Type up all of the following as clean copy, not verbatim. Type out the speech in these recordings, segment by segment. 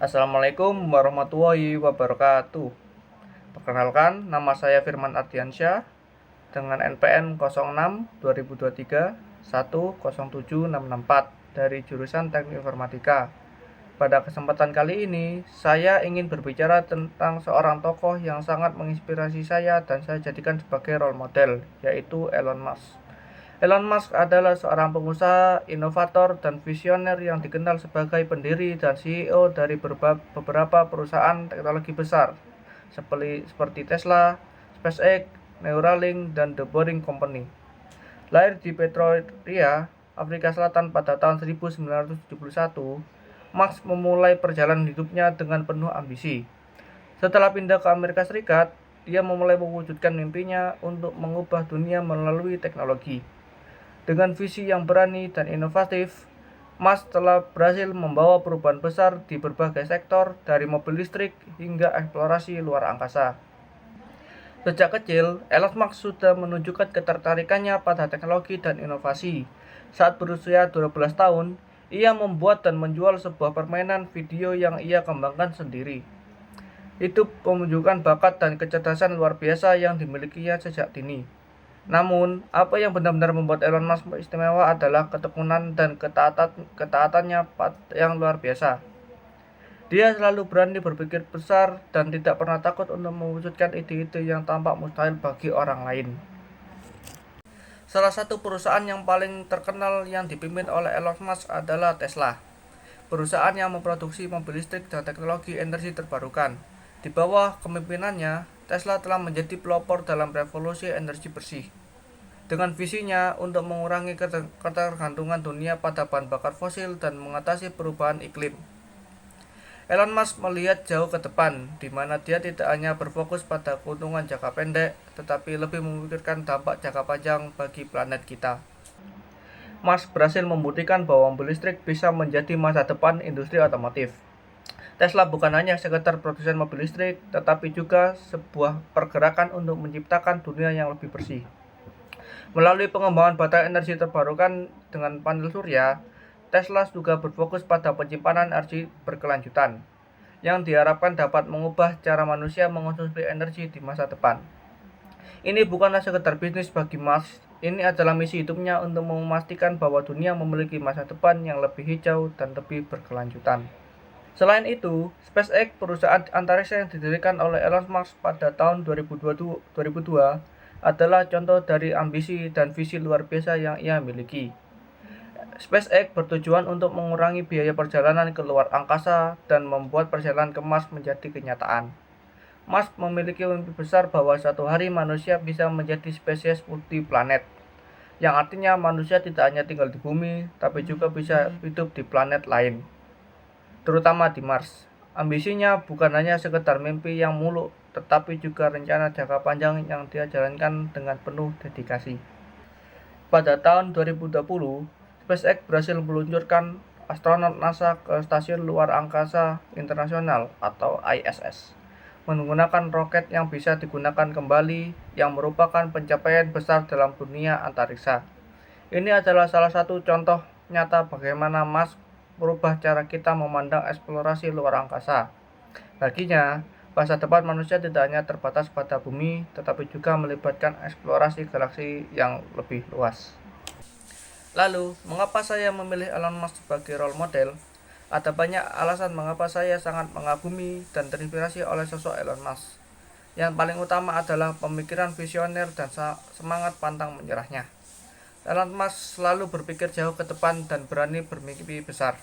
Assalamualaikum warahmatullahi wabarakatuh. Perkenalkan, nama saya Firman Ardiansyah dengan NPN 06 2023 107664 dari jurusan Teknik Informatika. Pada kesempatan kali ini, saya ingin berbicara tentang seorang tokoh yang sangat menginspirasi saya dan saya jadikan sebagai role model, yaitu Elon Musk. Elon Musk adalah seorang pengusaha, inovator, dan visioner yang dikenal sebagai pendiri dan CEO dari beberapa perusahaan teknologi besar seperti Tesla, SpaceX, Neuralink, dan The Boring Company. Lahir di Pretoria, Afrika Selatan pada tahun 1971, Musk memulai perjalanan hidupnya dengan penuh ambisi. Setelah pindah ke Amerika Serikat, dia memulai mewujudkan mimpinya untuk mengubah dunia melalui teknologi. Dengan visi yang berani dan inovatif, Musk telah berhasil membawa perubahan besar di berbagai sektor, dari mobil listrik hingga eksplorasi luar angkasa. Sejak kecil, Elon Musk sudah menunjukkan ketertarikannya pada teknologi dan inovasi. Saat berusia 12 tahun, ia membuat dan menjual sebuah permainan video yang ia kembangkan sendiri. Itu menunjukkan bakat dan kecerdasan luar biasa yang dimilikinya sejak dini. Namun, apa yang benar-benar membuat Elon Musk istimewa adalah ketekunan dan ketaatannya yang luar biasa. Dia selalu berani berpikir besar dan tidak pernah takut untuk mewujudkan ide-ide yang tampak mustahil bagi orang lain. Salah satu perusahaan yang paling terkenal yang dipimpin oleh Elon Musk adalah Tesla. Perusahaan yang memproduksi mobil listrik dan teknologi energi terbarukan. Di bawah kepemimpinannya, Tesla telah menjadi pelopor dalam revolusi energi bersih. Dengan visinya untuk mengurangi ketergantungan dunia pada bahan bakar fosil dan mengatasi perubahan iklim, Elon Musk melihat jauh ke depan, di mana dia tidak hanya berfokus pada keuntungan jangka pendek, tetapi lebih memikirkan dampak jangka panjang bagi planet kita. Musk berhasil membuktikan bahwa mobil listrik bisa menjadi masa depan industri otomotif. Tesla bukan hanya sekedar produsen mobil listrik, tetapi juga sebuah pergerakan untuk menciptakan dunia yang lebih bersih. Melalui pengembangan baterai energi terbarukan dengan panel surya, Tesla juga berfokus pada penyimpanan energi berkelanjutan, yang diharapkan dapat mengubah cara manusia mengonsumsi energi di masa depan. Ini bukanlah sekedar bisnis bagi Musk, ini adalah misi hidupnya untuk memastikan bahwa dunia memiliki masa depan yang lebih hijau dan lebih berkelanjutan. Selain itu, SpaceX, perusahaan antariksa yang didirikan oleh Elon Musk pada tahun 2002, adalah contoh dari ambisi dan visi luar biasa yang ia miliki. SpaceX bertujuan untuk mengurangi biaya perjalanan ke luar angkasa dan membuat perjalanan ke Mars menjadi kenyataan. Musk memiliki mimpi besar bahwa suatu hari manusia bisa menjadi spesies multiplanet, yang artinya manusia tidak hanya tinggal di bumi, tapi juga bisa hidup di planet lain, terutama di Mars. Ambisinya bukan hanya sekedar mimpi yang muluk, tetapi juga rencana jangka panjang yang dia jalankan dengan penuh dedikasi. Pada tahun 2020, SpaceX berhasil meluncurkan astronot NASA ke Stasiun Luar Angkasa Internasional atau ISS, menggunakan roket yang bisa digunakan kembali, yang merupakan pencapaian besar dalam dunia antariksa. Ini adalah salah satu contoh nyata bagaimana Musk merubah cara kita memandang eksplorasi luar angkasa. Baginya, masa depan manusia tidak hanya terbatas pada bumi, tetapi juga melibatkan eksplorasi galaksi yang lebih luas. Lalu, mengapa saya memilih Elon Musk sebagai role model? Ada banyak alasan mengapa saya sangat mengagumi dan terinspirasi oleh sosok Elon Musk. Yang paling utama adalah pemikiran visioner dan semangat pantang menyerahnya. Elon Musk selalu berpikir jauh ke depan dan berani bermimpi besar.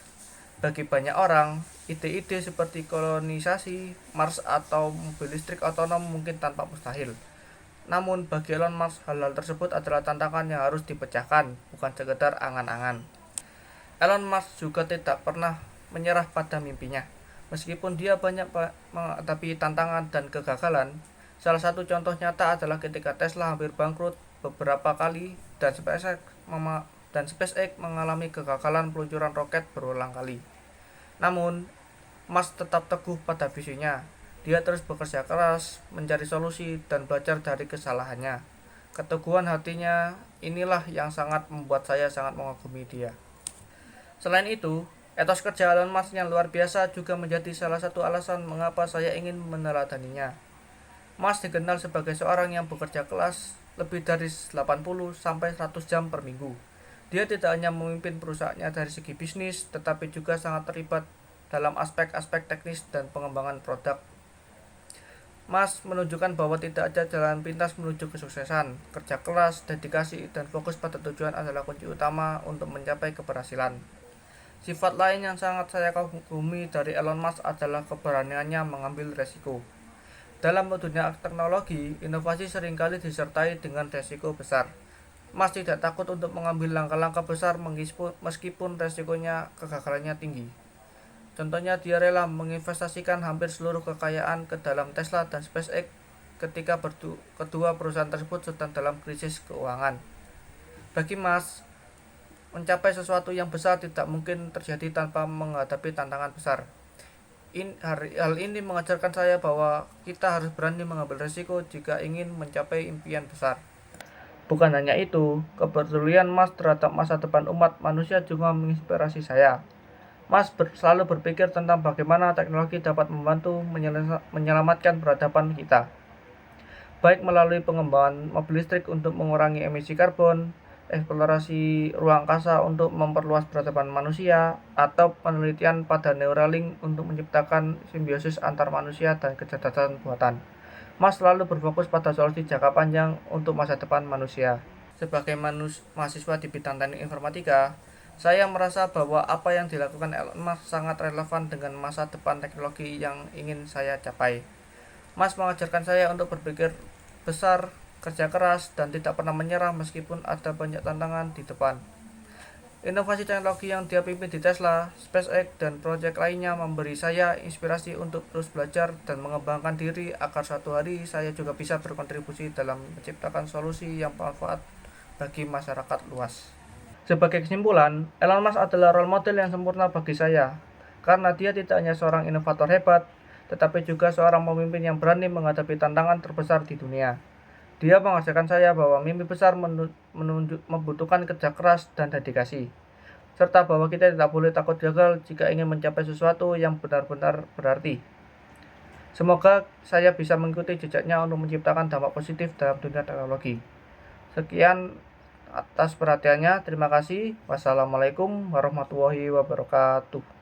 Bagi banyak orang, ide-ide seperti kolonisasi Mars atau mobil listrik otonom mungkin tanpa mustahil. Namun bagi Elon Musk, hal-hal tersebut adalah tantangan yang harus dipecahkan, bukan sekedar angan-angan. Elon Musk juga tidak pernah menyerah pada mimpinya. Meskipun dia banyak menghadapi tantangan dan kegagalan, salah satu contoh nyata adalah ketika Tesla hampir bangkrut beberapa kali dan SpaceX mengalami kegagalan peluncuran roket berulang kali. Namun, Musk tetap teguh pada visinya. Dia terus bekerja keras, mencari solusi, dan belajar dari kesalahannya. Keteguhan hatinya inilah yang sangat membuat saya sangat mengagumi dia. Selain itu, Etos kerja Elon Musk yang luar biasa juga menjadi salah satu alasan mengapa saya ingin meneladaninya. Musk dikenal sebagai seorang yang bekerja keras lebih dari 80-100 jam per minggu. Dia tidak hanya memimpin perusahaannya dari segi bisnis, tetapi juga sangat terlibat dalam aspek-aspek teknis dan pengembangan produk. Musk menunjukkan bahwa tidak ada jalan pintas menuju kesuksesan. Kerja keras, dedikasi, dan fokus pada tujuan adalah kunci utama untuk mencapai keberhasilan. Sifat lain yang sangat saya kagumi dari Elon Musk adalah keberaniannya mengambil resiko. Dalam dunia teknologi, inovasi seringkali disertai dengan resiko besar. Musk tidak takut untuk mengambil langkah-langkah besar meskipun resikonya kegagalannya tinggi. Contohnya, dia rela menginvestasikan hampir seluruh kekayaan ke dalam Tesla dan SpaceX ketika kedua perusahaan tersebut sedang dalam krisis keuangan. Bagi Musk, mencapai sesuatu yang besar tidak mungkin terjadi tanpa menghadapi tantangan besar. Hal ini mengajarkan saya bahwa kita harus berani mengambil risiko jika ingin mencapai impian besar. Bukan hanya itu, kepedulian Musk terhadap masa depan umat manusia juga menginspirasi saya. Musk selalu berpikir tentang bagaimana teknologi dapat membantu menyelamatkan peradaban kita, baik melalui pengembangan mobil listrik untuk mengurangi emisi karbon, eksplorasi ruang angkasa untuk memperluas peradaban manusia, atau penelitian pada Neuralink untuk menciptakan simbiosis antar manusia dan kecerdasan buatan. Musk selalu berfokus pada solusi jangka panjang untuk masa depan manusia. Sebagai mahasiswa di bidang teknik informatika, saya merasa bahwa apa yang dilakukan Elon Musk sangat relevan dengan masa depan teknologi yang ingin saya capai. Musk mengajarkan saya untuk berpikir besar, kerja keras, dan tidak pernah menyerah meskipun ada banyak tantangan di depan. Inovasi teknologi yang dia pimpin di Tesla, SpaceX, dan proyek lainnya memberi saya inspirasi untuk terus belajar dan mengembangkan diri agar suatu hari saya juga bisa berkontribusi dalam menciptakan solusi yang bermanfaat bagi masyarakat luas. Sebagai kesimpulan, Elon Musk adalah role model yang sempurna bagi saya, karena dia tidak hanya seorang inovator hebat, tetapi juga seorang pemimpin yang berani menghadapi tantangan terbesar di dunia. Dia mengajarkan saya bahwa mimpi besar membutuhkan kerja keras dan dedikasi, serta bahwa kita tidak boleh takut gagal jika ingin mencapai sesuatu yang benar-benar berarti. Semoga saya bisa mengikuti jejaknya untuk menciptakan dampak positif dalam dunia teknologi. Sekian atas perhatiannya, terima kasih. Wassalamualaikum warahmatullahi wabarakatuh.